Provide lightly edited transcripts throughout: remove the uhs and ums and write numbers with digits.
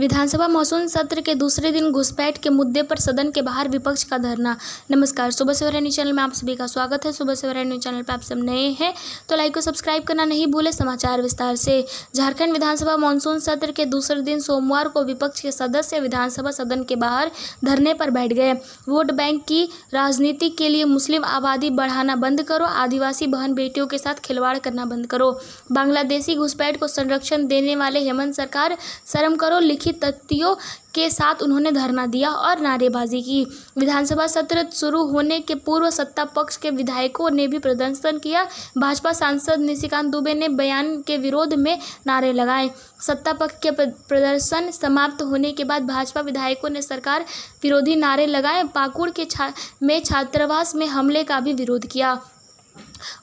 विधानसभा monsoon सत्र के दूसरे दिन घुसपैठ के मुद्दे पर सदन के बाहर विपक्ष का धरना। नमस्कार, सुबह सवेरा न्यूज चैनल में आप सभी का स्वागत है। सुबह सवेरा न्यूज चैनल पर आप सब नए हैं तो लाइक और सब्सक्राइब करना नहीं भूले। समाचार विस्तार से। झारखंड विधानसभा मानसून सत्र के दूसरे दिन सोमवार को विपक्ष के सदस्य विधानसभा सदन के बाहर धरने पर बैठ गए। वोट बैंक की राजनीति के लिए मुस्लिम आबादी बढ़ाना बंद करो, आदिवासी बहन बेटियों के साथ खिलवाड़ करना बंद करो, बांग्लादेशी घुसपैठ को संरक्षण देने वाले हेमंत सरकार शर्म करो, लिखित तथ्यों के साथ उन्होंने धरना दिया और नारेबाजी की। विधानसभा सत्र शुरू होने के पूर्व सत्ता पक्ष के विधायकों ने भी प्रदर्शन किया। भाजपा सांसद निशिकांत दुबे ने बयान के विरोध में नारे लगाए। सत्ता पक्ष के प्रदर्शन समाप्त होने के बाद भाजपा विधायकों ने सरकार विरोधी नारे लगाए। पाकुड़ के छात्रावास में हमले का भी विरोध किया।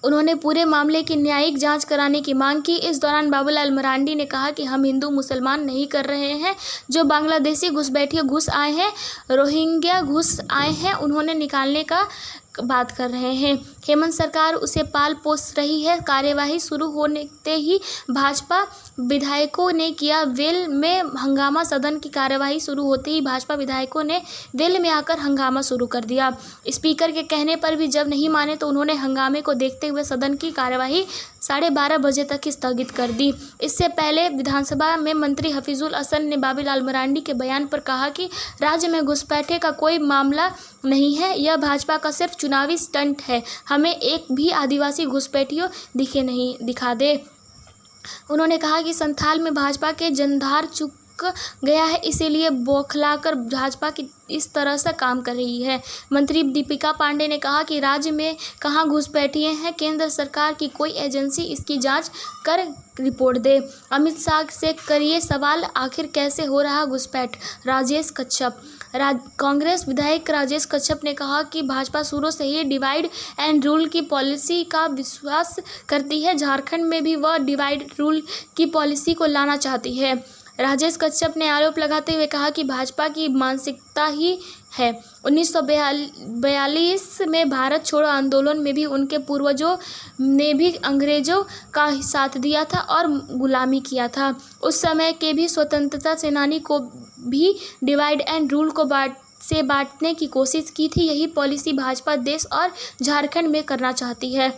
उन्होंने पूरे मामले की न्यायिक जांच कराने की मांग की। इस दौरान बाबूलाल मरांडी ने कहा कि हम हिंदू मुसलमान नहीं कर रहे हैं। जो बांग्लादेशी घुसपैठिए घुस आए हैं, रोहिंग्या घुस आए हैं, उन्होंने निकालने का बात कर रहे हैं। हेमंत सरकार उसे पाल पोस रही है। कार्यवाही शुरू होते ही भाजपा विधायकों ने किया वेल में हंगामा। सदन की कार्यवाही शुरू होते ही भाजपा विधायकों ने वेल में आकर हंगामा शुरू कर दिया। स्पीकर के कहने पर भी जब नहीं माने तो उन्होंने हंगामे को देखते हुए सदन की कार्यवाही 12:30 बजे तक स्थगित कर दी। इससे पहले विधानसभा में मंत्री हफीजुल हसन ने बाबूलाल मरांडी के बयान पर कहा कि राज्य में घुसपैठे का कोई मामला नहीं है, यह भाजपा का सिर्फ चुनावी स्टंट है। हमें एक भी आदिवासी घुसपैठियों दिखा दे। उन्होंने कहा कि संथाल में भाजपा के जनाधार चुक गया है, इसीलिए बौखलाकर भाजपा की इस तरह से काम कर रही है। मंत्री दीपिका पांडे ने कहा कि राज्य में कहां घुसपैठिए हैं, केंद्र सरकार की कोई एजेंसी इसकी जांच कर रिपोर्ट दे। अमित शाह से करिए सवाल, आखिर कैसे हो रहा घुसपैठ। राजेश कच्छप कांग्रेस विधायक राजेश कच्छप ने कहा कि भाजपा शुरू से ही डिवाइड एंड रूल की पॉलिसी का विश्वास करती है। झारखंड में भी वह डिवाइड रूल की पॉलिसी को लाना चाहती है। राजेश कच्छप ने आरोप लगाते हुए कहा कि भाजपा की मानसिकता ही है। 1942 में भारत छोड़ो आंदोलन में भी उनके पूर्वजों ने भी अंग्रेजों का साथ दिया था और गुलामी किया था। उस समय के भी स्वतंत्रता सेनानी को भी डिवाइड एंड रूल को बांटने की कोशिश की थी। यही पॉलिसी भाजपा देश और झारखंड में करना चाहती है।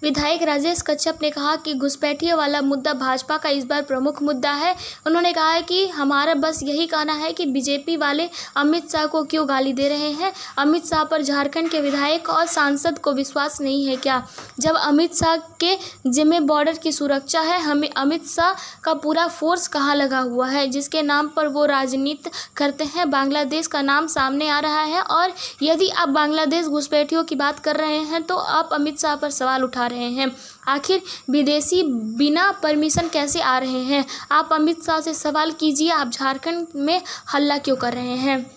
विधायक राजेश कच्छप ने कहा कि घुसपैठियों वाला मुद्दा भाजपा का इस बार प्रमुख मुद्दा है। उन्होंने कहा कि हमारा बस यही कहना है कि बीजेपी वाले अमित शाह को क्यों गाली दे रहे हैं। अमित शाह पर झारखंड के विधायक और सांसद को विश्वास नहीं है क्या? जब अमित शाह के जिम्मे बॉर्डर की सुरक्षा है, हमें अमित शाह का पूरा फोर्स कहाँ लगा हुआ है जिसके नाम पर वो राजनीति करते हैं। बांग्लादेश का नाम सामने आ रहा है और यदि आप बांग्लादेश घुसपैठियों की बात कर रहे हैं तो आप अमित शाह पर सवाल उठा रहे हैं। आखिर विदेशी बिना परमिशन कैसे आ रहे हैं? आप अमित शाह से सवाल कीजिए, आप झारखंड में हल्ला क्यों कर रहे हैं?